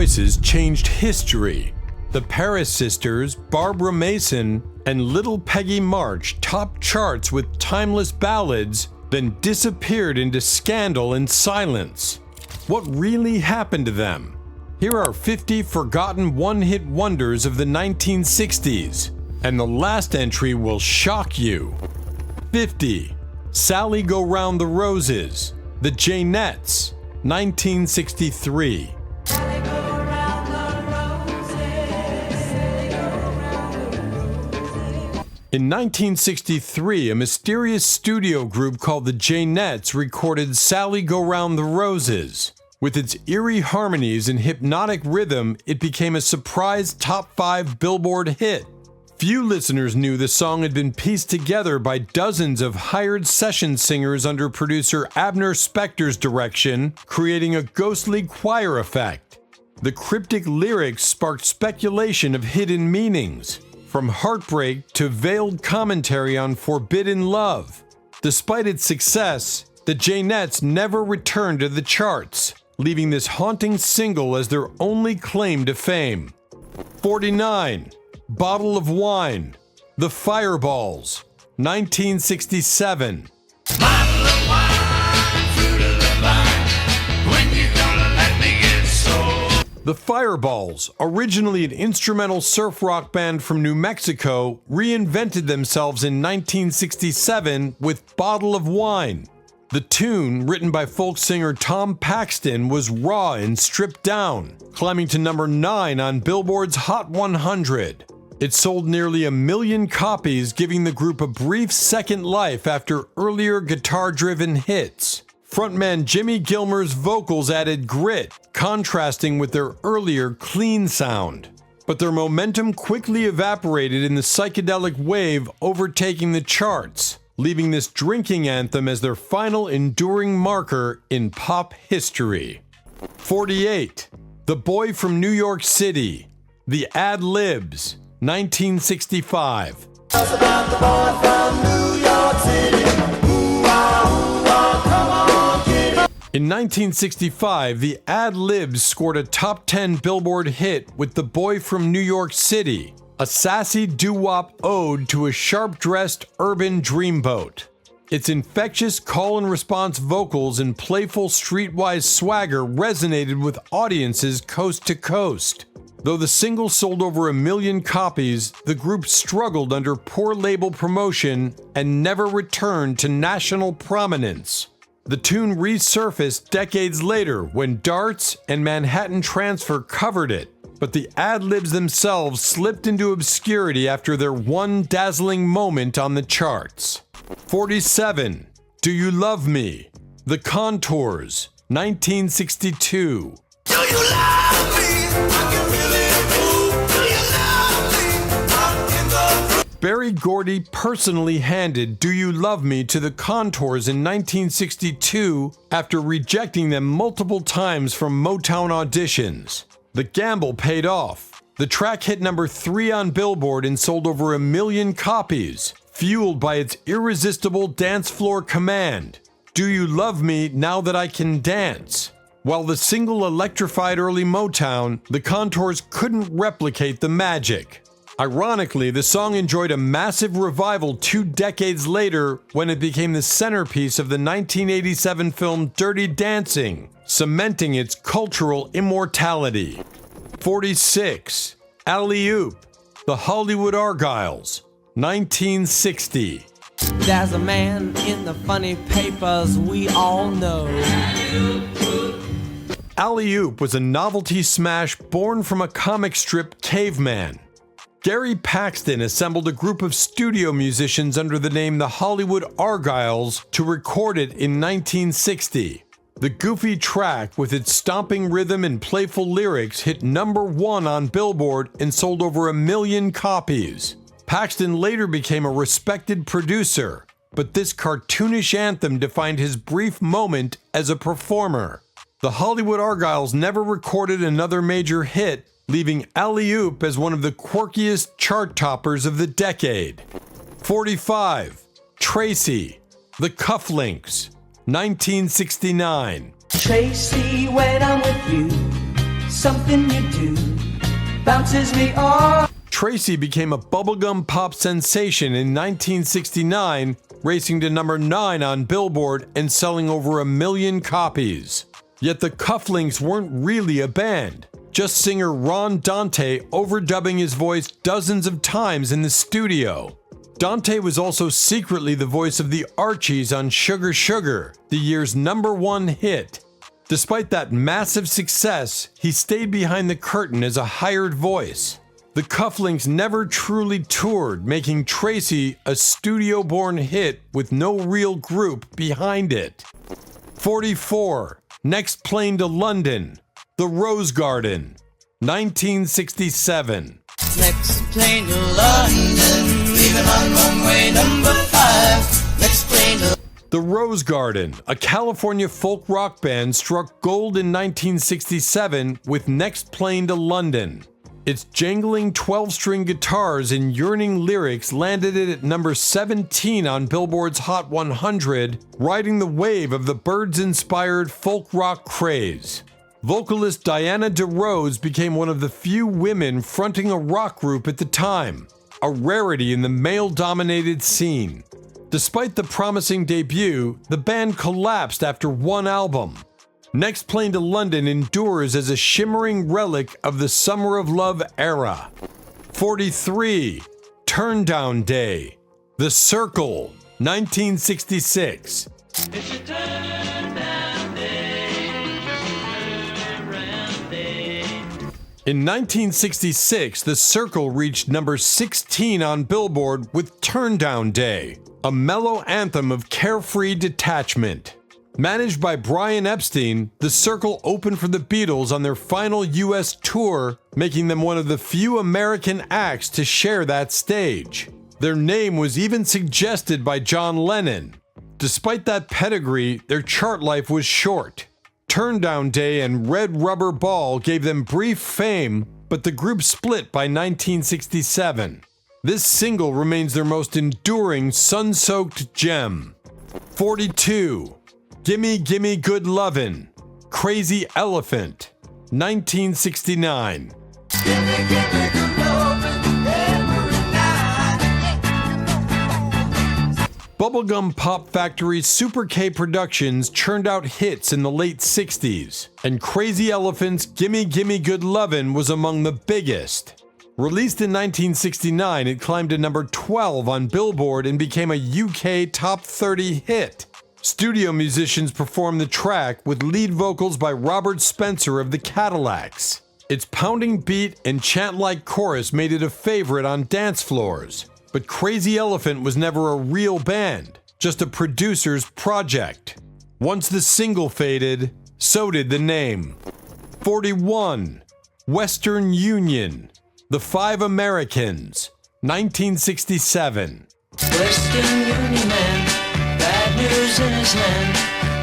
voices changed history. The Paris Sisters, Barbara Mason, and Little Peggy March topped charts with timeless ballads, then disappeared into scandal and silence. What really happened to them? Here are 50 forgotten one-hit wonders of the 1960s, and the last entry will shock you. 50. Sally Go Round the Roses, The Janettes, 1963. In 1963, a mysterious studio group called the Janettes recorded Sally Go Round the Roses. With its eerie harmonies and hypnotic rhythm, it became a surprise top 5 Billboard hit. Few listeners knew the song had been pieced together by dozens of hired session singers under producer Abner Spector's direction, creating a ghostly choir effect. The cryptic lyrics sparked speculation of hidden meanings, from heartbreak to veiled commentary on forbidden love. Despite its success, the Janettes never returned to the charts, leaving this haunting single as their only claim to fame. 49. Bottle of Wine, The Fireballs, 1967. Bottle of wine, fruit of the vine, when you gonna let me get sold? The Fireballs, originally an instrumental surf rock band from New Mexico, reinvented themselves in 1967 with Bottle of Wine. The tune, written by folk singer Tom Paxton, was raw and stripped down, climbing to number 9 on Billboard's Hot 100. It sold nearly 1 million copies, giving the group a brief second life after earlier guitar-driven hits. Frontman Jimmy Gilmer's vocals added grit, contrasting with their earlier clean sound. But their momentum quickly evaporated in the psychedelic wave overtaking the charts, leaving this drinking anthem as their final enduring marker in pop history. 48. The Boy from New York City, The Ad-Libs, 1965. In 1965, the Ad-Libs scored a top 10 Billboard hit with The Boy from New York City, a sassy doo-wop ode to a sharp-dressed urban dreamboat. Its infectious call-and-response vocals and playful streetwise swagger resonated with audiences coast to coast. Though the single sold over 1 million copies, the group struggled under poor label promotion and never returned to national prominence. The tune resurfaced decades later when Darts and Manhattan Transfer covered it, but the Ad-Libs themselves slipped into obscurity after their one dazzling moment on the charts. 47. Do You Love Me? The Contours, 1962. Do you love me? I can really prove. Do you love me? I'm in the Berry Gordy personally handed Do You Love Me to the Contours in 1962 after rejecting them multiple times from Motown auditions. The gamble paid off. The track hit number 3 on Billboard and sold over 1 million copies, fueled by its irresistible dance floor command, Do You Love Me Now That I Can Dance? While the single electrified early Motown, the Contours couldn't replicate the magic. Ironically, the song enjoyed a massive revival 2 decades later when it became the centerpiece of the 1987 film Dirty Dancing, cementing its cultural immortality. 46. Alley-Oop, The Hollywood Argyles, 1960. There's a man in the funny papers we all know. Alley-Oop was a novelty smash born from a comic strip Caveman. Gary Paxton assembled a group of studio musicians under the name the Hollywood Argyles to record it in 1960. The goofy track, with its stomping rhythm and playful lyrics, hit number 1 on Billboard and sold over 1 million copies. Paxton later became a respected producer, but this cartoonish anthem defined his brief moment as a performer. The Hollywood Argyles never recorded another major hit, leaving Alley-Oop as one of the quirkiest chart toppers of the decade. 45. Tracy, The Cufflinks, 1969. Tracy, when I'm with you, Something you do bounces me off. Tracy became a bubblegum pop sensation in 1969, racing to number 9 on Billboard and selling over 1 million copies. Yet the Cufflinks weren't really a band, just singer Ron Dante overdubbing his voice dozens of times in the studio. Dante was also secretly the voice of the Archies on Sugar Sugar, the year's #1 hit. Despite that massive success, he stayed behind the curtain as a hired voice. The Cufflinks never truly toured, making Tracy a studio-born hit with no real group behind it. 44. Next Plane to London, The Rose Garden, 1967. Next plane to London, leaving on runway number 5. Next plane to The Rose Garden, a California folk rock band, struck gold in 1967 with Next Plane to London. Its jangling 12-string guitars and yearning lyrics landed it at number 17 on Billboard's Hot 100, riding the wave of the Byrds-inspired folk rock craze. Vocalist Diana DeRose became one of the few women fronting a rock group at the time, a rarity in the male-dominated scene. Despite the promising debut, the band collapsed after one album. Next Plane to London endures as a shimmering relic of the Summer of Love era. 43. Turn Down Day, The Circle, 1966. It's a turn down day, turn around day. In 1966, The Circle reached number 16 on Billboard with Turn Down Day, a mellow anthem of carefree detachment. Managed by Brian Epstein, The Circle opened for the Beatles on their final US tour, making them one of the few American acts to share that stage. Their name was even suggested by John Lennon. Despite that pedigree, their chart life was short. Turn Down Day and Red Rubber Ball gave them brief fame, but the group split by 1967. This single remains their most enduring sun-soaked gem. 42. Gimme Gimme Good Lovin', Crazy Elephant, 1969. Bubblegum Pop Factory's Super K Productions churned out hits in the late 60s, and Crazy Elephant's Gimme Gimme Good Lovin' was among the biggest. Released in 1969, it climbed to number 12 on Billboard and became a UK top 30 hit. Studio musicians performed the track with lead vocals by Robert Spencer of the Cadillacs. Its pounding beat and chant-like chorus made it a favorite on dance floors. But Crazy Elephant was never a real band, just a producer's project. Once the single faded, so did the name. 41. Western Union, The Five Americans, 1967. Western Union man, bad news in his hand,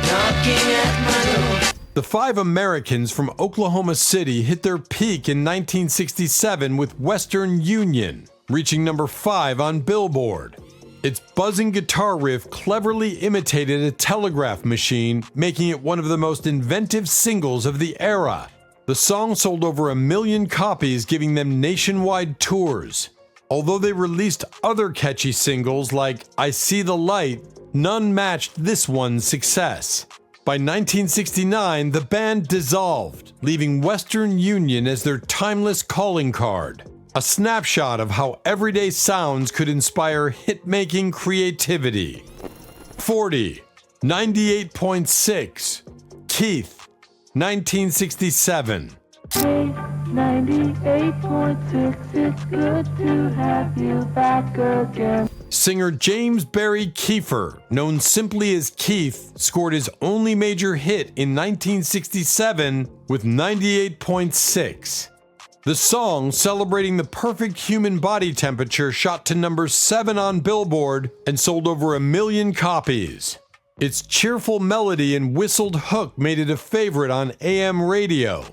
knocking at my door. The Five Americans from Oklahoma City hit their peak in 1967 with Western Union, reaching number 5 on Billboard. Its buzzing guitar riff cleverly imitated a telegraph machine, making it one of the most inventive singles of the era. The song sold over 1 million copies, giving them nationwide tours. Although they released other catchy singles like I See the Light, none matched this one's success. By 1969, the band dissolved, leaving Western Union as their timeless calling card. A snapshot of how everyday sounds could inspire hit-making creativity. 40. 98.6. Keith, 1967. 98.6, it's good to have you back again. Singer James Barry Kiefer, known simply as Keith, scored his only major hit in 1967 with 98.6. The song, celebrating the perfect human body temperature, shot to number 7 on Billboard and sold over 1 million copies. Its cheerful melody and whistled hook made it a favorite on AM radio.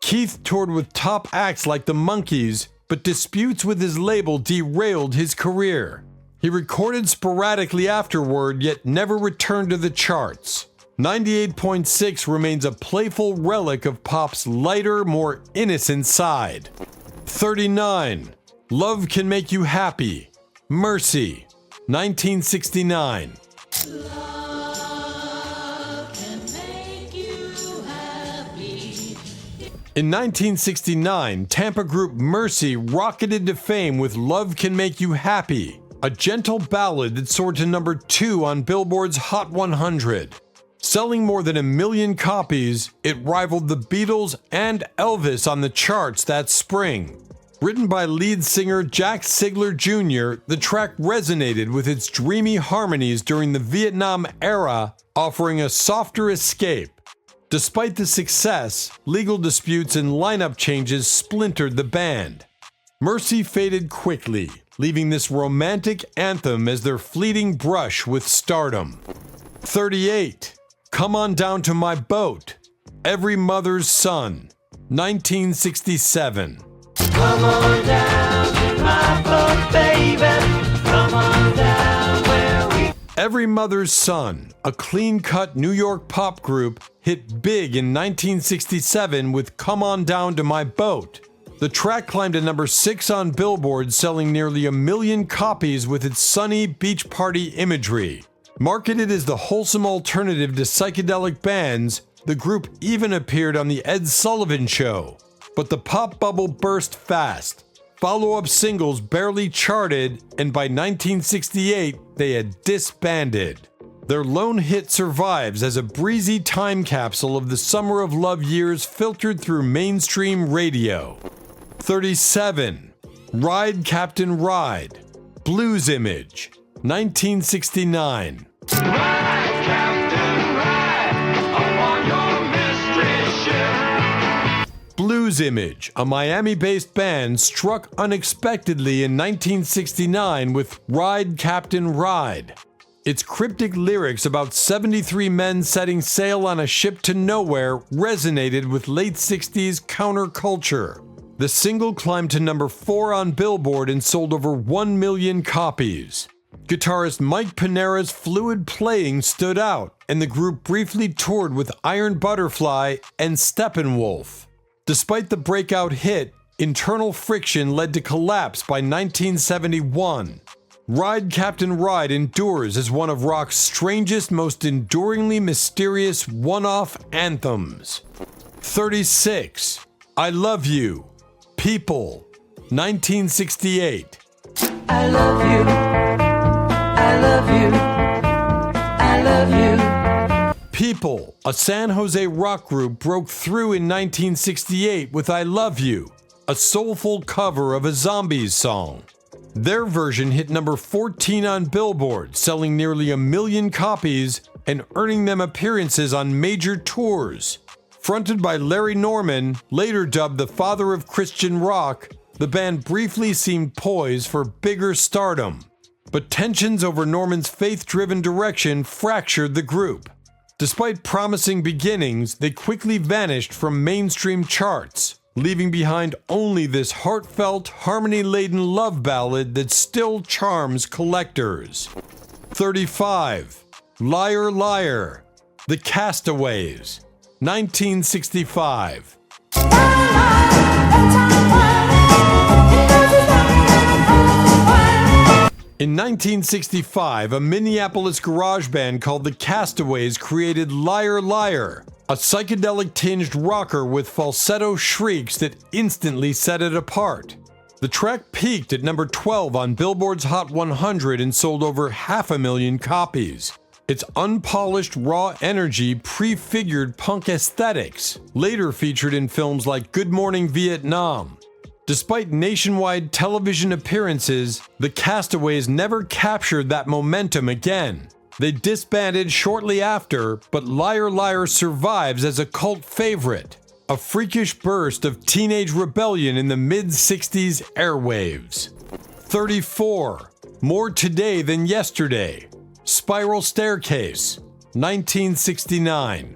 Keith toured with top acts like the Monkees, but disputes with his label derailed his career. He recorded sporadically afterward, yet never returned to the charts. 98.6 remains a playful relic of pop's lighter, more innocent side. 39. Love Can Make You Happy. Mercy. 1969. In 1969, Tampa group Mercy rocketed to fame with Love Can Make You Happy, a gentle ballad that soared to number 2 on Billboard's Hot 100. Selling more than 1 million copies, it rivaled the Beatles and Elvis on the charts that spring. Written by lead singer Jack Sigler Jr., the track resonated with its dreamy harmonies during the Vietnam era, offering a softer escape. Despite the success, legal disputes and lineup changes splintered the band. Mercy faded quickly, leaving this romantic anthem as their fleeting brush with stardom. 38. Come On Down to My Boat. Every Mother's Son. 1967. Come on down to my boat, baby. Come on down where we... Every Mother's Son, a clean-cut New York pop group, hit big in 1967 with Come On Down to My Boat. The track climbed to number 6 on Billboard, selling nearly 1 million copies with its sunny beach party imagery. Marketed as the wholesome alternative to psychedelic bands, the group even appeared on The Ed Sullivan Show. But the pop bubble burst fast. Follow-up singles barely charted, and by 1968, they had disbanded. Their lone hit survives as a breezy time capsule of the Summer of Love years filtered through mainstream radio. 37. Ride Captain Ride. Blues Image. 1969. Ride, Captain, ride upon your mystery ship. Blues Image, a Miami-based band, struck unexpectedly in 1969 with Ride Captain Ride. Its cryptic lyrics about 73 men setting sail on a ship to nowhere resonated with late 60s counterculture. The single climbed to number 4 on Billboard and sold over 1 million copies. Guitarist Mike Pinera's fluid playing stood out, and the group briefly toured with Iron Butterfly and Steppenwolf. Despite the breakout hit, internal friction led to collapse by 1971. Ride Captain Ride endures as one of rock's strangest, most enduringly mysterious one-off anthems. 36. I Love You. People. 1968. I love you. I love you. I love you. People, a San Jose rock group, broke through in 1968 with I Love You, a soulful cover of a Zombies song. Their version hit number 14 on Billboard, selling nearly 1 million copies and earning them appearances on major tours. Fronted by Larry Norman, later dubbed the father of Christian rock, the band briefly seemed poised for bigger stardom. But tensions over Norman's faith-driven direction fractured the group. Despite promising beginnings, they quickly vanished from mainstream charts, leaving behind only this heartfelt, harmony-laden love ballad that still charms collectors. 35. Liar Liar. The Castaways. 1965. In 1965, a Minneapolis garage band called the Castaways created Liar Liar, a psychedelic-tinged rocker with falsetto shrieks that instantly set it apart. The track peaked at number 12 on Billboard's Hot 100 and sold over 500,000 copies. Its unpolished, raw energy prefigured punk aesthetics, later featured in films like Good Morning Vietnam. Despite nationwide television appearances, the Castaways never captured that momentum again. They disbanded shortly after, but Liar Liar survives as a cult favorite, a freakish burst of teenage rebellion in the mid-60s airwaves. 34. More Today Than Yesterday. Spiral Staircase. 1969.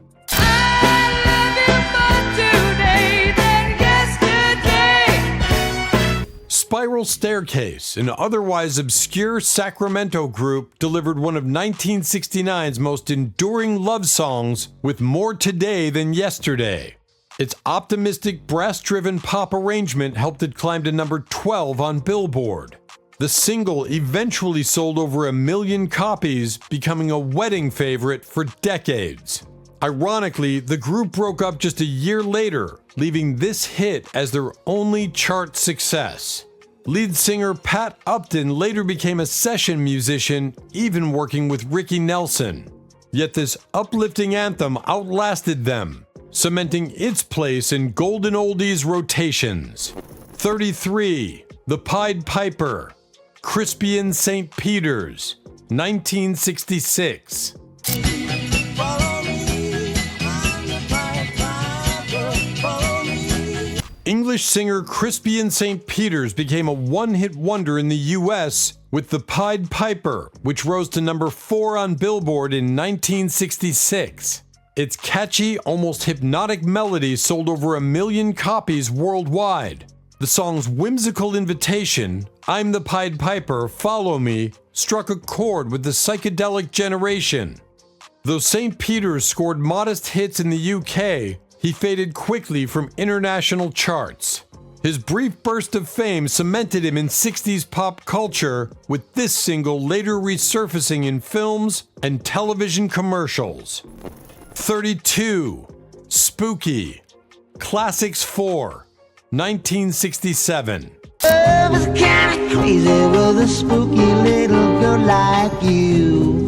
Spiral Spiral Staircase, an otherwise obscure Sacramento group, delivered one of 1969's most enduring love songs with more today than yesterday. Its optimistic, brass-driven pop arrangement helped it climb to number 12 on Billboard. The single eventually sold over 1 million copies, becoming a wedding favorite for decades. Ironically, the group broke up just a year later, leaving this hit as their only chart success. Lead singer Pat Upton later became a session musician, even working with Ricky Nelson. Yet this uplifting anthem outlasted them, cementing its place in golden oldies rotations. 33. The Pied Piper, Crispian St. Peter's, 1966. English singer Crispian St. Peter's became a one-hit wonder in the US with The Pied Piper, which rose to number 4 on Billboard in 1966. Its catchy, almost hypnotic melody sold over 1 million copies worldwide. The song's whimsical invitation, "I'm the Pied Piper, follow me," struck a chord with the psychedelic generation. Though St. Peter's scored modest hits in the UK, he faded quickly from international charts. His brief burst of fame cemented him in 60s pop culture, with this single later resurfacing in films and television commercials. 32. Spooky, Classics 4, 1967. I was kinda crazy with a spooky little girl like you.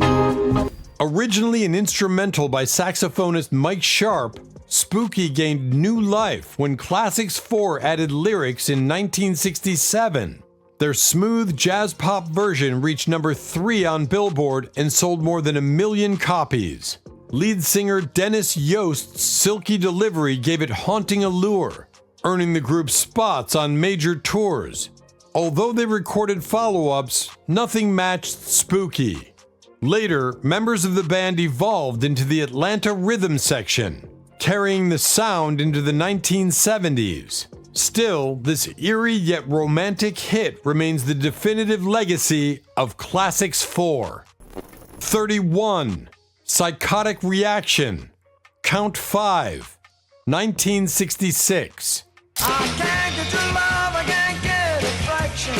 Originally an instrumental by saxophonist Mike Sharp, Spooky gained new life when Classics 4 added lyrics in 1967. Their smooth jazz pop version reached number 3 on Billboard and sold more than 1 million copies. Lead singer Dennis Yost's silky delivery gave it haunting allure, earning the group spots on major tours. Although they recorded follow-ups, nothing matched Spooky. Later, members of the band evolved into the Atlanta Rhythm section, carrying the sound into the 1970s. Still, this eerie yet romantic hit remains the definitive legacy of Classics 4. 31. Psychotic Reaction, Count 5, 1966. I can't get your love, I can't get affection.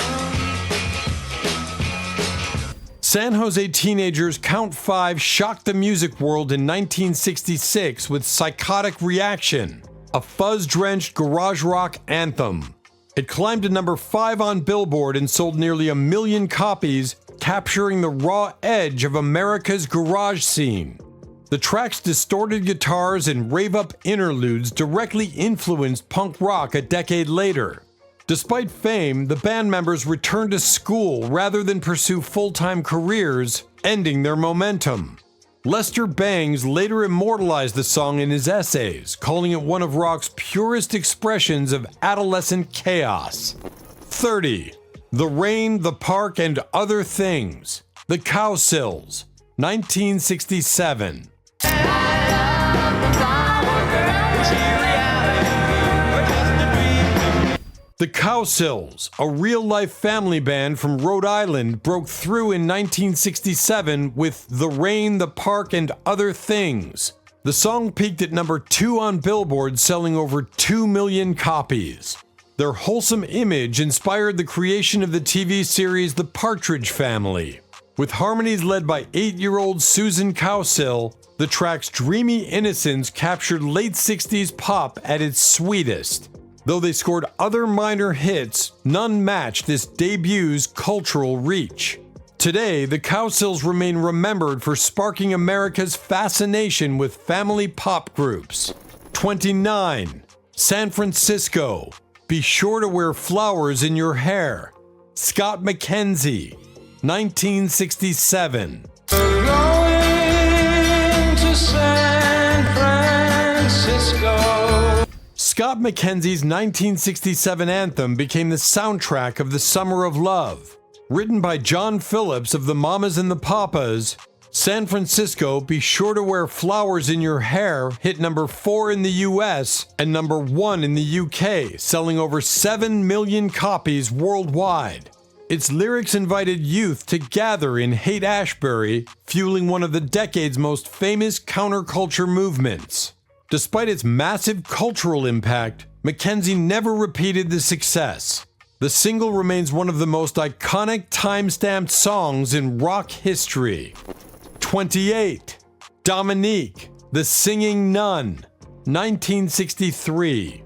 San Jose teenagers Count 5 shocked the music world in 1966 with Psychotic Reaction, a fuzz-drenched garage rock anthem. It climbed to number 5 on Billboard and sold nearly 1 million copies, capturing the raw edge of America's garage scene. The track's distorted guitars and rave-up interludes directly influenced punk rock a decade later. Despite fame, the band members returned to school rather than pursue full-time careers, ending their momentum. Lester Bangs later immortalized the song in his essays, calling it one of rock's purest expressions of adolescent chaos. 30. The Rain, the Park, and Other Things, The Cowsills, 1967. The Cowsills, a real-life family band from Rhode Island, broke through in 1967 with The Rain, the Park, and Other Things. The song peaked at number 2 on Billboard, selling over 2 million copies. Their wholesome image inspired the creation of the TV series The Partridge Family. With harmonies led by 8-year-old Susan Cowsill, the track's dreamy innocence captured late 60s pop at its sweetest. Though they scored other minor hits, none matched this debut's cultural reach. Today, the Cowsills remain remembered for sparking America's fascination with family pop groups. 29. San Francisco, Be Sure to Wear Flowers in Your Hair, Scott McKenzie, 1967. Going to San Francisco. Scott McKenzie's 1967 anthem became the soundtrack of The Summer of Love. Written by John Phillips of the Mamas and the Papas, San Francisco, Be Sure to Wear Flowers in Your Hair hit number 4 in the US and number 1 in the UK, selling over 7 million copies worldwide. Its lyrics invited youth to gather in Haight-Ashbury, fueling one of the decade's most famous counterculture movements. Despite its massive cultural impact, Mackenzie never repeated the success. The single remains one of the most iconic time-stamped songs in rock history. 28. Dominique, The Singing Nun, 1963.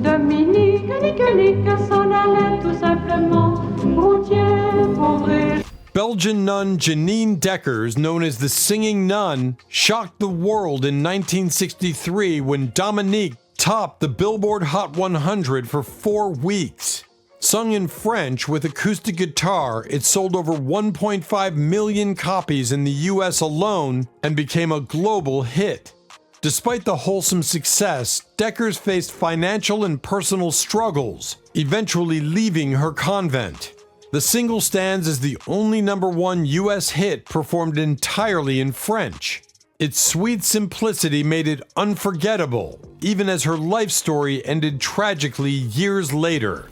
Dominique, Nique, s'en allait tout simplement. Routier, pauvre. Belgian nun Janine Deckers, known as the Singing Nun, shocked the world in 1963 when Dominique topped the Billboard Hot 100 for 4 weeks. Sung in French with acoustic guitar, it sold over 1.5 million copies in the US alone and became a global hit. Despite the wholesome success, Deckers faced financial and personal struggles, eventually leaving her convent. The single stands as the only #1 US hit performed entirely in French. Its sweet simplicity made it unforgettable, even as her life story ended tragically years later.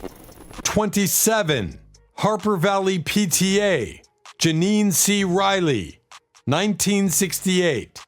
27. Harper Valley PTA, Janine C. Riley, 1968.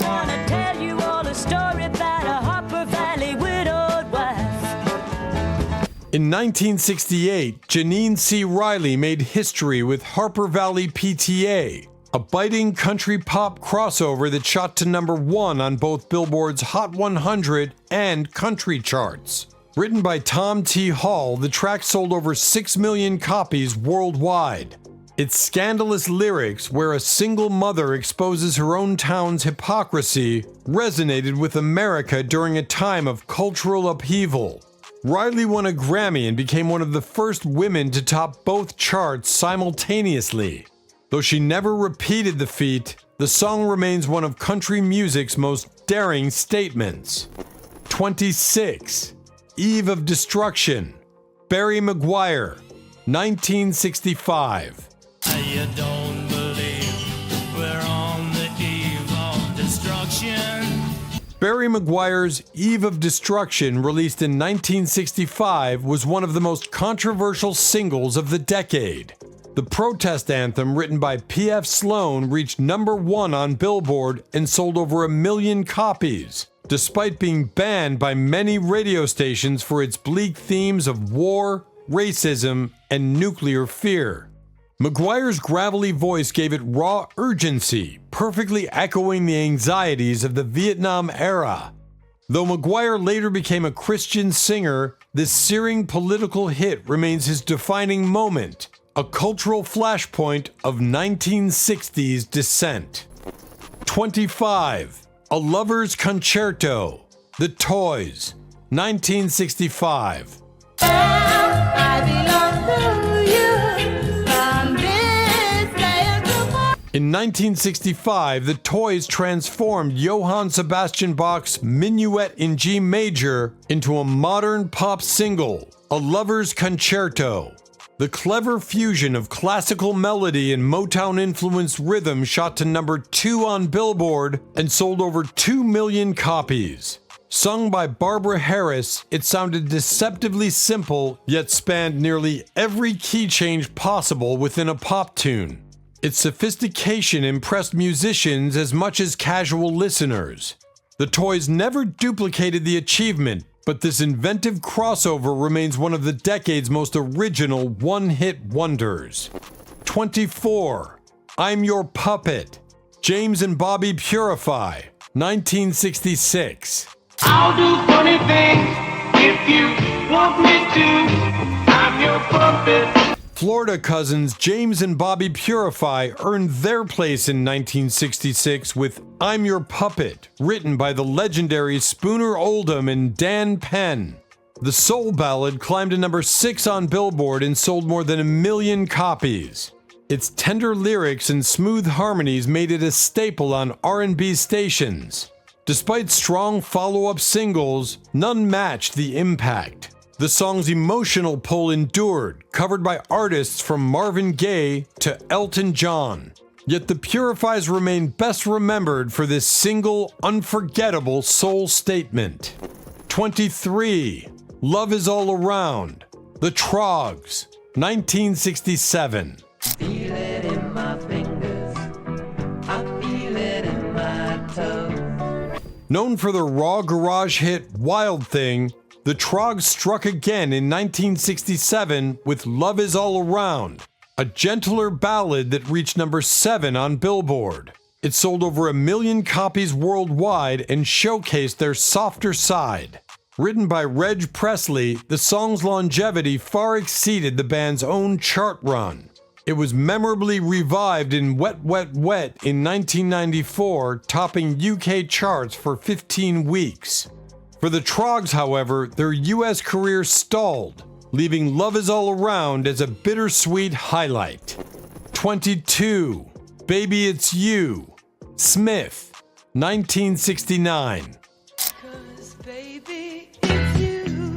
Wanna tell you all a story about a Harper Valley widowed wife. In 1968, Janine C. Riley made history with Harper Valley PTA, a biting country pop crossover that shot to #1 on both Billboard's Hot 100 and country charts. Written by Tom T. Hall, the track sold over 6 million copies worldwide. Its scandalous lyrics, where a single mother exposes her own town's hypocrisy, resonated with America during a time of cultural upheaval. Riley won a Grammy and became one of the first women to top both charts simultaneously. Though she never repeated the feat, the song remains one of country music's most daring statements. 26. Eve of Destruction, Barry McGuire, 1965. You don't believe we're on the eve of destruction. Barry McGuire's Eve of Destruction, released in 1965, was one of the most controversial singles of the decade. The protest anthem, written by P.F. Sloan, reached #1 on Billboard and sold over 1 million copies, despite being banned by many radio stations for its bleak themes of war, racism, and nuclear fear. McGuire's gravelly voice gave it raw urgency, perfectly echoing the anxieties of the Vietnam era. Though McGuire later became a Christian singer, this searing political hit remains his defining moment, a cultural flashpoint of 1960s dissent. 25. A Lover's Concerto, The Toys, 1965. In 1965, the Toys transformed Johann Sebastian Bach's Minuet in G major into a modern pop single, A Lover's Concerto. The clever fusion of classical melody and Motown-influenced rhythm shot to #2 on Billboard and sold over 2 million copies. Sung by Barbara Harris, it sounded deceptively simple, yet spanned nearly every key change possible within a pop tune. Its sophistication impressed musicians as much as casual listeners. The Toys never duplicated the achievement, but this inventive crossover remains one of the decade's most original one-hit wonders. 24. I'm Your Puppet, James and Bobby Purify, 1966. I'll do funny things if you want me to. I'm your puppet. Florida cousins James and Bobby Purify earned their place in 1966 with I'm Your Puppet, written by the legendary Spooner Oldham and Dan Penn. The soul ballad climbed to #6 on Billboard and sold more than 1 million copies. Its tender lyrics and smooth harmonies made it a staple on R&B stations. Despite strong follow-up singles, none matched the impact. The song's emotional pull endured, covered by artists from Marvin Gaye to Elton John. Yet the Purifies remain best remembered for this single, unforgettable soul statement. 23. Love Is All Around. The Trogs, 1967. Feel it in my fingers, I feel it in my toes. Known for their raw garage hit Wild Thing, the Trogs struck again in 1967 with Love Is All Around, a gentler ballad that reached number 7 on Billboard. It sold over 1 million copies worldwide and showcased their softer side. Written by Reg Presley, the song's longevity far exceeded the band's own chart run. It was memorably revived in Wet Wet Wet in 1994, topping UK charts for 15 weeks. For the Trogs, however, their US career stalled, leaving Love Is All Around as a bittersweet highlight. 22. Baby It's You. Smith, 1969. 'Cause baby, it's you.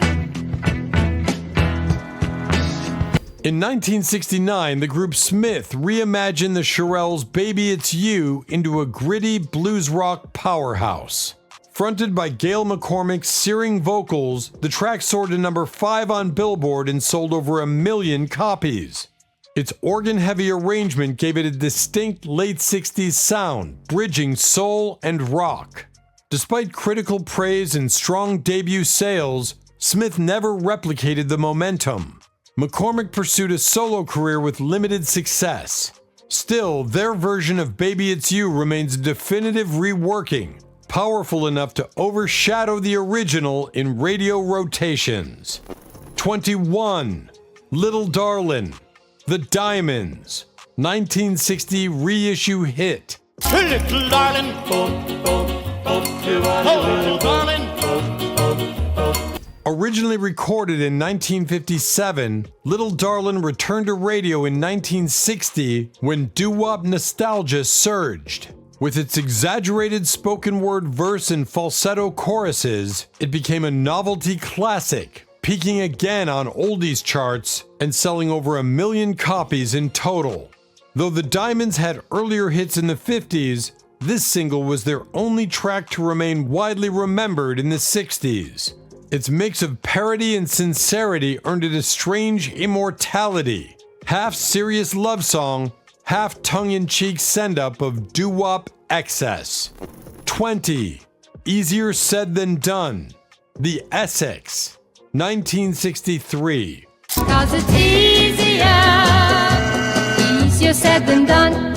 In 1969, the group Smith reimagined the Shirelles' Baby It's You into a gritty blues rock powerhouse. Fronted by Gail McCormick's searing vocals, the track soared to number 5 on Billboard and sold over 1 million copies. Its organ-heavy arrangement gave it a distinct late 60s sound, bridging soul and rock. Despite critical praise and strong debut sales, Smith never replicated the momentum. McCormick pursued a solo career with limited success. Still, their version of Baby It's You remains a definitive reworking, powerful enough to overshadow the original in radio rotations. 21. Little Darlin'. The Diamonds. 1960 reissue hit. Little darling, oh, darling. Originally recorded in 1957, Little Darlin' returned to radio in 1960 when doo-wop nostalgia surged. With its exaggerated spoken word verse and falsetto choruses, it became a novelty classic, peaking again on oldies charts and selling over 1 million copies in total. Though the Diamonds had earlier hits in the 50s, this single was their only track to remain widely remembered in the 60s. Its mix of parody and sincerity earned it a strange immortality, half serious love song, half tongue-in-cheek send-up of doo-wop excess. 20. Easier Said Than Done. The Essex, 1963. 'Cause it's easier said than done.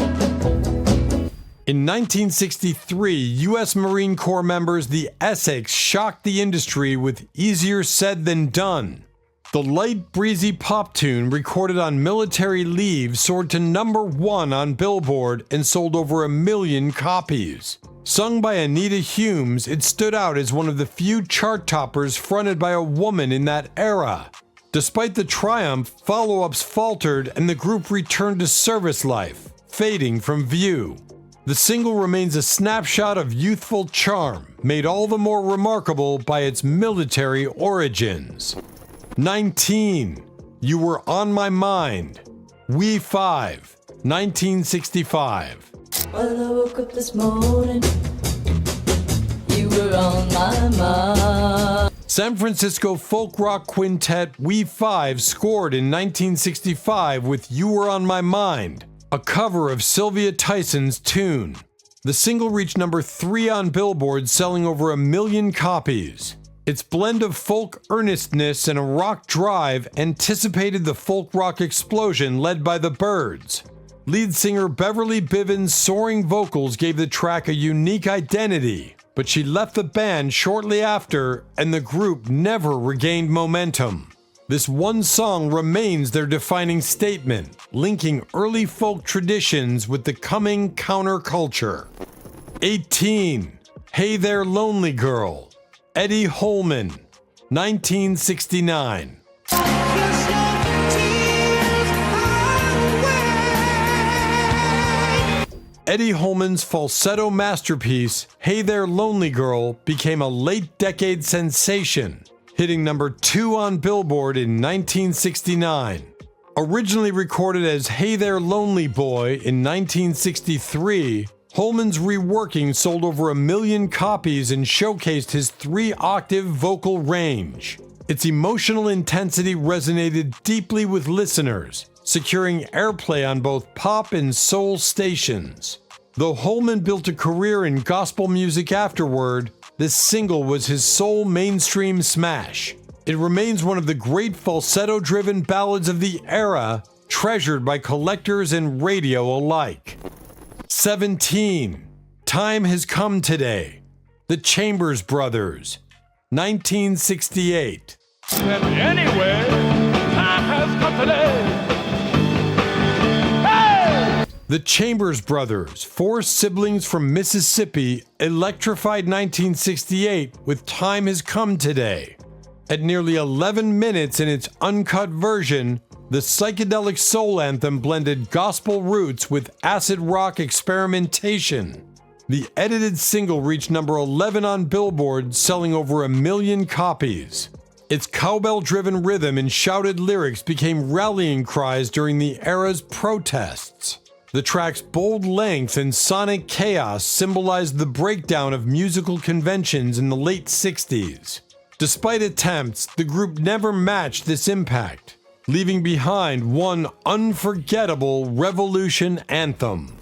In 1963, U.S. Marine Corps members the Essex shocked the industry with Easier Said Than Done. The light, breezy pop tune recorded on military leave soared to number 1 on Billboard and sold over 1 million copies. Sung by Anita Humes, it stood out as one of the few chart toppers fronted by a woman in that era. Despite the triumph, follow-ups faltered and the group returned to service life, fading from view. The single remains a snapshot of youthful charm, made all the more remarkable by its military origins. 19. You Were On My Mind. We 5, 1965. When I woke up this morning, you were on my mind. San Francisco folk rock quintet We 5 scored in 1965 with You Were On My Mind, a cover of Sylvia Tyson's tune. The single reached number 3 on Billboard, selling over 1 million copies. Its blend of folk earnestness and a rock drive anticipated the folk rock explosion led by the Byrds. Lead singer Beverly Bivens' soaring vocals gave the track a unique identity, but she left the band shortly after, and the group never regained momentum. This one song remains their defining statement, linking early folk traditions with the coming counterculture. 18. Hey There Lonely Girl. Eddie Holman, 1969. Eddie Holman's falsetto masterpiece, Hey There Lonely Girl, became a late-decade sensation, hitting number 2 on Billboard in 1969. Originally recorded as Hey There Lonely Boy in 1963, Holman's reworking sold over 1 million copies and showcased his 3-octave vocal range. Its emotional intensity resonated deeply with listeners, securing airplay on both pop and soul stations. Though Holman built a career in gospel music afterward, this single was his sole mainstream smash. It remains one of the great falsetto-driven ballads of the era, treasured by collectors and radio alike. 17. Time Has Come Today. The Chambers Brothers. 1968. And anyway, time has come today. Hey! The Chambers Brothers, 4 siblings from Mississippi, electrified 1968 with Time Has Come Today. At nearly 11 minutes in its uncut version, the psychedelic soul anthem blended gospel roots with acid rock experimentation. The edited single reached number 11 on Billboard, selling over 1 million copies. Its cowbell-driven rhythm and shouted lyrics became rallying cries during the era's protests. The track's bold length and sonic chaos symbolized the breakdown of musical conventions in the late 60s. Despite attempts, the group never matched this impact, leaving behind one unforgettable revolution anthem.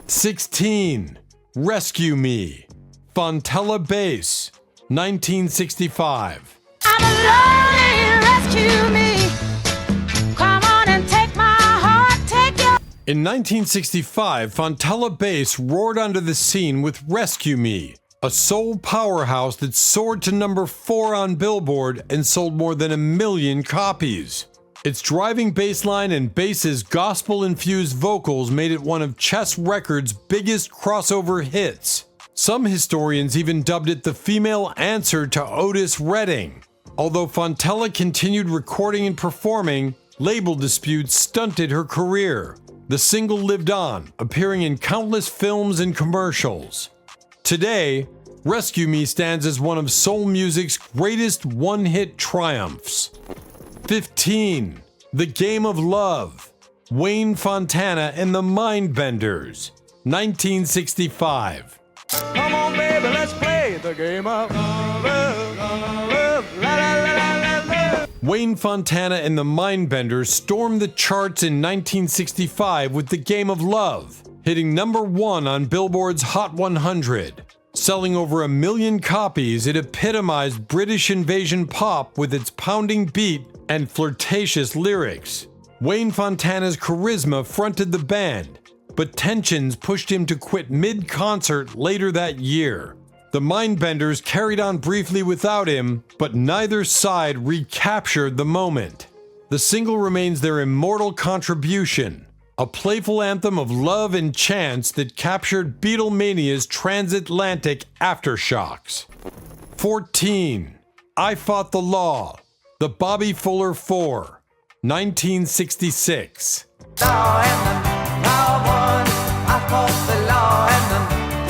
16. Rescue Me. Fontella Bass. 1965. I'm alone, rescue me. Come on and take my heart, take your... In 1965, Fontella Bass roared onto the scene with Rescue Me, a soul powerhouse that soared to number 4 on Billboard and sold more than 1 million copies. Its driving bass line and bass's gospel-infused vocals made it one of Chess Records' biggest crossover hits. Some historians even dubbed it the female answer to Otis Redding. Although Fontella continued recording and performing, label disputes stunted her career. The single lived on, appearing in countless films and commercials. Today, Rescue Me stands as one of soul music's greatest one-hit triumphs. 15. The Game of Love. Wayne Fontana and the Mindbenders. 1965. Come on, baby, let's play the game of love, love, la la la la la la. Wayne Fontana and the Mindbenders stormed the charts in 1965 with The Game of Love, hitting number 1 on Billboard's Hot 100. Selling over 1 million copies, it epitomized British invasion pop with its pounding beat and flirtatious lyrics. Wayne Fontana's charisma fronted the band, but tensions pushed him to quit mid-concert later that year. The Mindbenders carried on briefly without him, but neither side recaptured the moment. The single remains their immortal contribution, a playful anthem of love and chance that captured Beatlemania's transatlantic aftershocks. 14. I Fought the Law. The Bobby Fuller 4. 1966. Law and the law won. I fought the law and the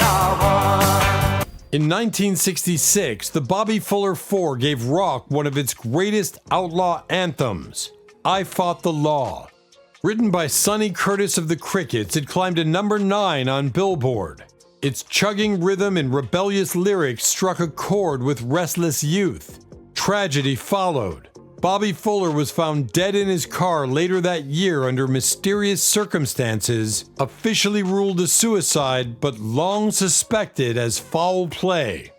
law won. In 1966, the Bobby Fuller 4 gave rock one of its greatest outlaw anthems, I Fought the Law. Written by Sonny Curtis of the Crickets, it climbed to number 9 on Billboard. Its chugging rhythm and rebellious lyrics struck a chord with restless youth. Tragedy followed. Bobby Fuller was found dead in his car later that year under mysterious circumstances, officially ruled a suicide but long suspected as foul play.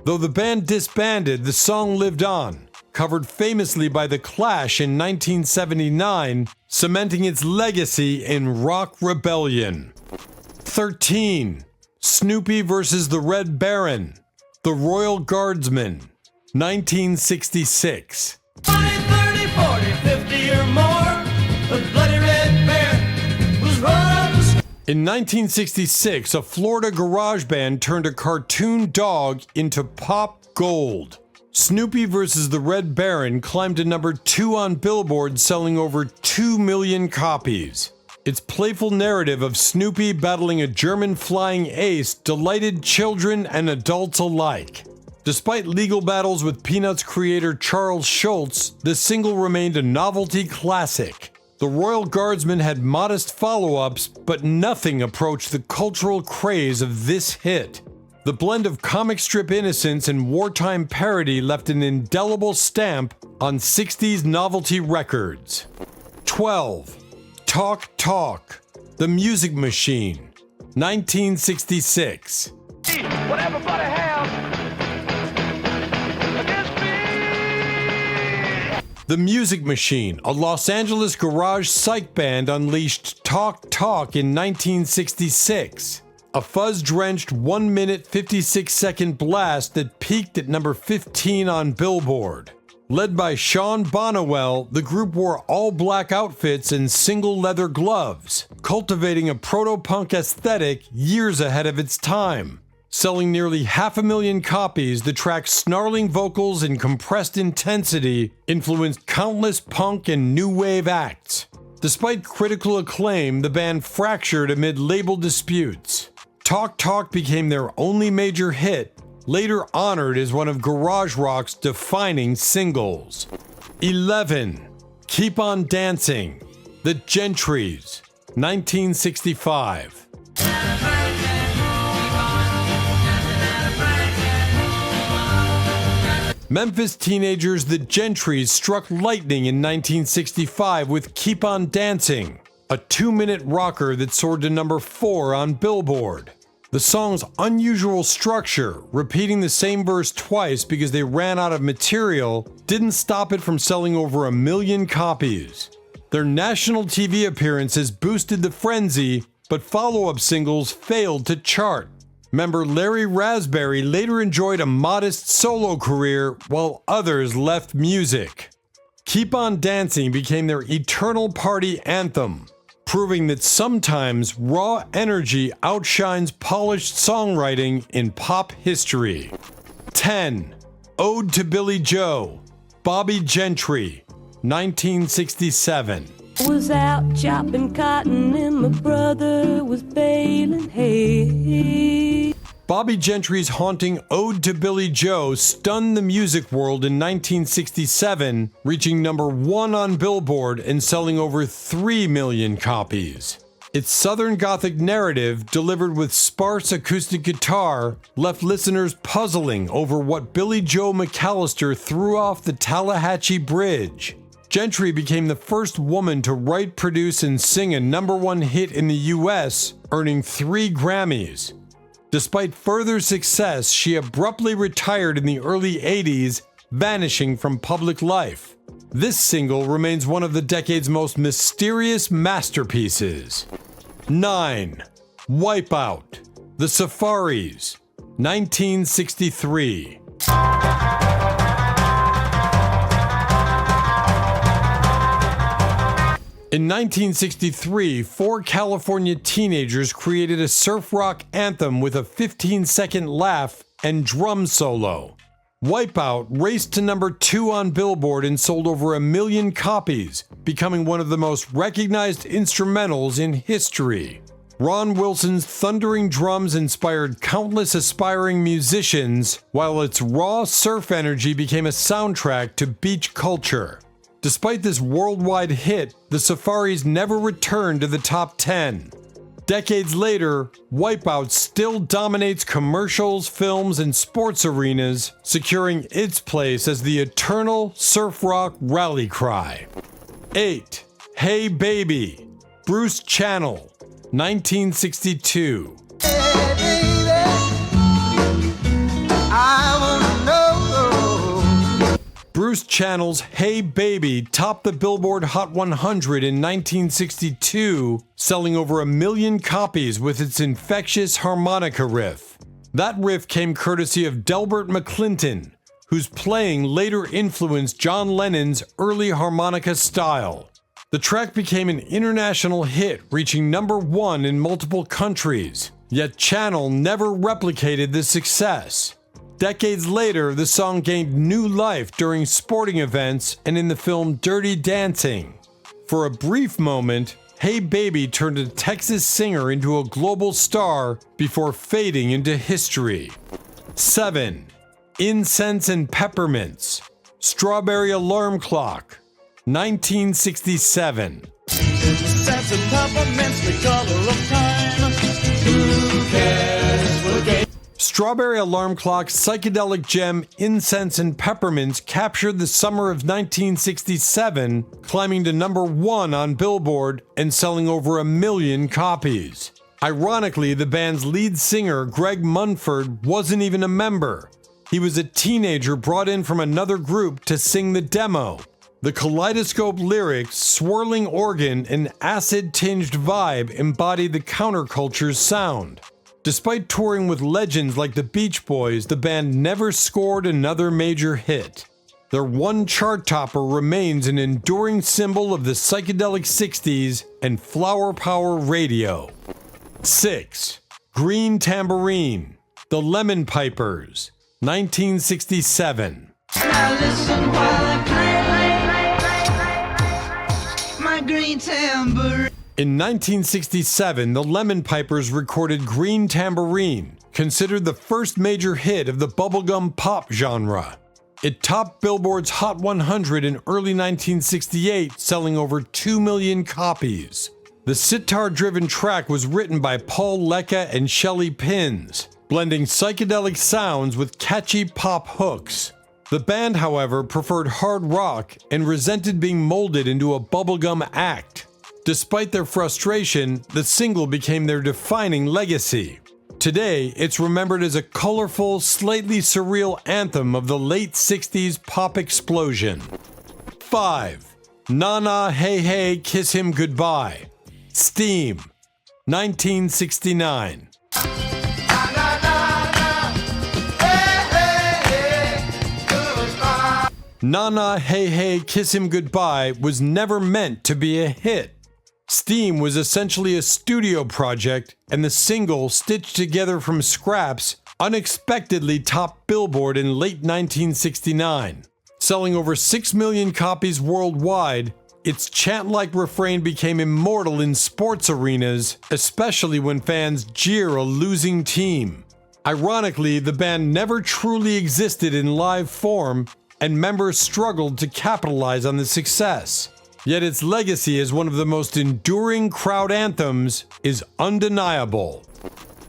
Though the band disbanded, the song lived on, covered famously by The Clash in 1979, cementing its legacy in rock rebellion. 13. Snoopy vs. the Red Baron. The Royal Guardsman. 1966. 20, 30, 40, 50 or more. The bloody red bear was rolled up the street. In 1966, a Florida garage band turned a cartoon dog into pop gold. Snoopy vs. the Red Baron climbed to number 2 on Billboard, selling over 2 million copies. Its playful narrative of Snoopy battling a German flying ace delighted children and adults alike. Despite legal battles with Peanuts creator Charles Schultz, the single remained a novelty classic. The Royal Guardsmen had modest follow-ups, but nothing approached the cultural craze of this hit. The blend of comic strip innocence and wartime parody left an indelible stamp on 60s novelty records. 12. Talk Talk, The Music Machine, 1966. What everybody have against me. The Music Machine, a Los Angeles garage psych band, unleashed Talk Talk in 1966. A fuzz-drenched 1 minute 56-second blast that peaked at number 15 on Billboard. Led by Sean Bonnewell, the group wore all-black outfits and single leather gloves, cultivating a proto-punk aesthetic years ahead of its time. Selling nearly 500,000 copies, the track's snarling vocals and compressed intensity influenced countless punk and new wave acts. Despite critical acclaim, the band fractured amid label disputes. Talk Talk became their only major hit, later honored as one of garage rock's defining singles. 11. Keep on Dancing, The Gentrys, 1965. Memphis teenagers The Gentrys struck lightning in 1965 with Keep on Dancing, a 2-minute rocker that soared to number 4 on Billboard. The song's unusual structure, repeating the same verse twice because they ran out of material, didn't stop it from selling over 1 million copies. Their national TV appearances boosted the frenzy, but follow-up singles failed to chart. Member Larry Raspberry later enjoyed a modest solo career while others left music. Keep on Dancing became their eternal party anthem, proving that sometimes raw energy outshines polished songwriting in pop history. 10. Ode to Billy Joe, Bobby Gentry, 1967. Was out chopping cotton and my brother was baling hay. Bobby Gentry's haunting Ode to Billy Joe stunned the music world in 1967, reaching number 1 on Billboard and selling over 3 million copies. Its Southern Gothic narrative, delivered with sparse acoustic guitar, left listeners puzzling over what Billy Joe McAllister threw off the Tallahatchie Bridge. Gentry became the first woman to write, produce, and sing a number 1 hit in the US, earning 3 Grammys. Despite further success, she abruptly retired in the early 80s, vanishing from public life. This single remains one of the decade's most mysterious masterpieces. 9. Wipeout, The Safaris, 1963. In 1963, 4 California teenagers created a surf rock anthem with a 15-second laugh and drum solo. Wipeout raced to number 2 on Billboard and sold over 1 million copies, becoming one of the most recognized instrumentals in history. Ron Wilson's thundering drums inspired countless aspiring musicians, while its raw surf energy became a soundtrack to beach culture. Despite this worldwide hit, the Safaris never returned to the top 10. Decades later, Wipeout still dominates commercials, films, and sports arenas, securing its place as the eternal surf rock rally cry. 8. Hey Baby, Bruce Channel, 1962. Bruce Channel's Hey Baby topped the Billboard Hot 100 in 1962, selling over 1 million copies with its infectious harmonica riff. That riff came courtesy of Delbert McClinton, whose playing later influenced John Lennon's early harmonica style. The track became an international hit, reaching number 1 in multiple countries, yet Channel never replicated this success. Decades later, the song gained new life during sporting events and in the film Dirty Dancing. For a brief moment, Hey Baby turned a Texas singer into a global star before fading into history. 7. Incense and Peppermints, Strawberry Alarm Clock, 1967. immensely color of time. Who cares? We'll get Strawberry Alarm Clock's psychedelic gem Incense and Peppermints captured the summer of 1967, climbing to number 1 on Billboard and selling over 1 million copies. Ironically, the band's lead singer, Greg Munford, wasn't even a member. He was a teenager brought in from another group to sing the demo. The kaleidoscope lyrics, swirling organ, and acid-tinged vibe embodied the counterculture's sound. Despite touring with legends like the Beach Boys, the band never scored another major hit. Their one chart topper remains an enduring symbol of the psychedelic 60s and flower power radio. 6. Green Tambourine, The Lemon Pipers, 1967. Now listen while I play my green tambourine. In 1967, the Lemon Pipers recorded Green Tambourine, considered the first major hit of the bubblegum pop genre. It topped Billboard's Hot 100 in early 1968, selling over 2 million copies. The sitar-driven track was written by Paul Lecca and Shelley Pins, blending psychedelic sounds with catchy pop hooks. The band, however, preferred hard rock and resented being molded into a bubblegum act. Despite their frustration, the single became their defining legacy. Today, it's remembered as a colorful, slightly surreal anthem of the late 60s pop explosion. 5. Na Na Hey Hey Kiss Him Goodbye, Steam, 1969. Na Na Hey Hey Kiss Him Goodbye was never meant to be a hit. Steam was essentially a studio project, and the single, stitched together from scraps, unexpectedly topped Billboard in late 1969. Selling over 6 million copies worldwide, its chant-like refrain became immortal in sports arenas, especially when fans jeer a losing team. Ironically, the band never truly existed in live form, and members struggled to capitalize on the success. Yet its legacy as one of the most enduring crowd anthems is undeniable.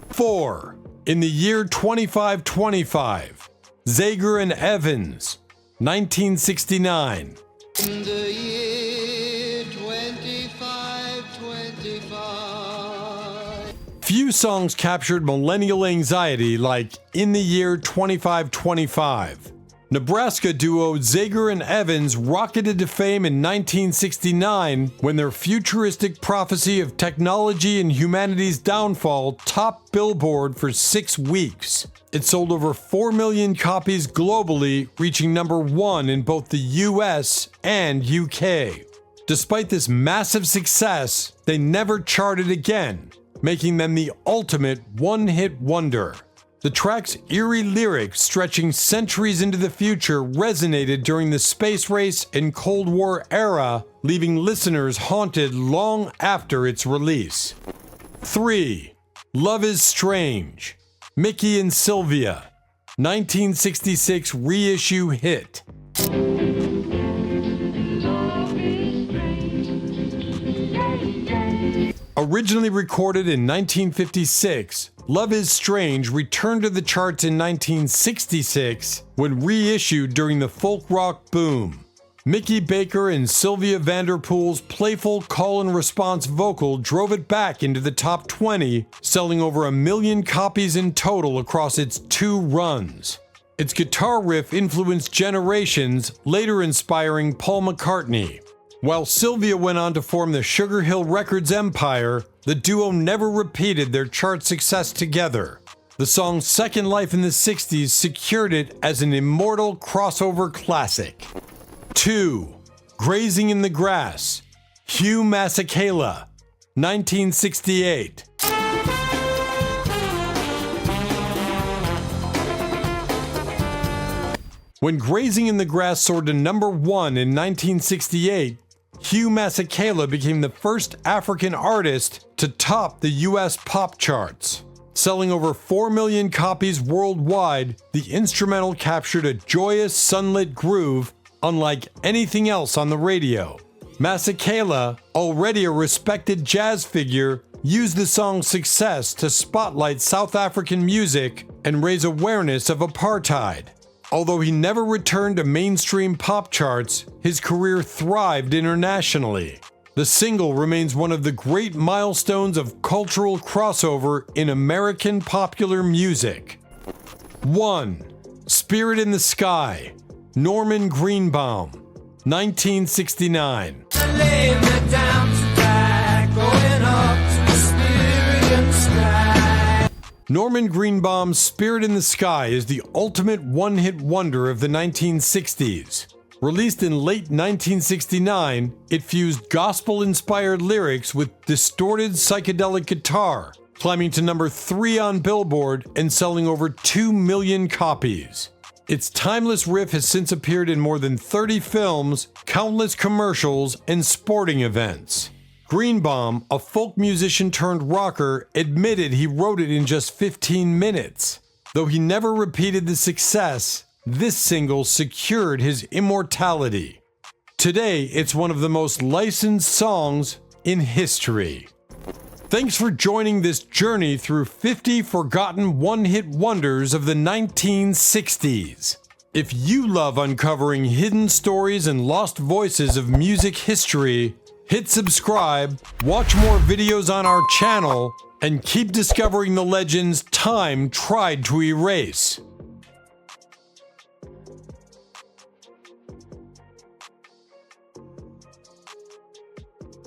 4. In the year 2525, Zager and Evans, 1969. In the year 2525. Few songs captured millennial anxiety like In the Year 2525. Nebraska duo Zager and Evans rocketed to fame in 1969 when their futuristic prophecy of technology and humanity's downfall topped Billboard for 6 weeks. It sold over 4 million copies globally, reaching number 1 in both the US and UK. Despite this massive success, they never charted again, making them the ultimate one-hit wonder. The track's eerie lyrics, stretching centuries into the future, resonated during the space race and Cold War era, leaving listeners haunted long after its release. 3. Love is Strange, Mickey and Sylvia, 1966 reissue hit. Originally recorded in 1956, Love is Strange returned to the charts in 1966 when reissued during the folk rock boom. Mickey Baker and Sylvia Vanderpool's playful call-and-response vocal drove it back into the top 20, selling over 1 million copies in total across its 2 runs. Its guitar riff influenced generations, later inspiring Paul McCartney. While Sylvia went on to form the Sugar Hill Records empire, the duo never repeated their chart success together. The song's second life in the 60s secured it as an immortal crossover classic. 2. Grazing in the Grass, Hugh Masekela, 1968. When Grazing in the Grass soared to number 1 in 1968, Hugh Masekela became the first African artist to top the US pop charts. Selling over 4 million copies worldwide, the instrumental captured a joyous, sunlit groove unlike anything else on the radio. Masekela, already a respected jazz figure, used the song's success to spotlight South African music and raise awareness of apartheid. Although he never returned to mainstream pop charts, his career thrived internationally. The single remains one of the great milestones of cultural crossover in American popular music. 1. Spirit in the Sky, Norman Greenbaum, 1969. Norman Greenbaum's Spirit in the Sky is the ultimate one-hit wonder of the 1960s. Released in late 1969, it fused gospel-inspired lyrics with distorted psychedelic guitar, climbing to number 3 on Billboard and selling over 2 million copies. Its timeless riff has since appeared in more than 30 films, countless commercials, and sporting events. Greenbaum, a folk musician turned rocker, admitted he wrote it in just 15 minutes. Though he never repeated the success, this single secured his immortality. Today, it's one of the most licensed songs in history. Thanks for joining this journey through 50 forgotten one-hit wonders of the 1960s. If you love uncovering hidden stories and lost voices of music history, hit subscribe, watch more videos on our channel, and keep discovering the legends time tried to erase.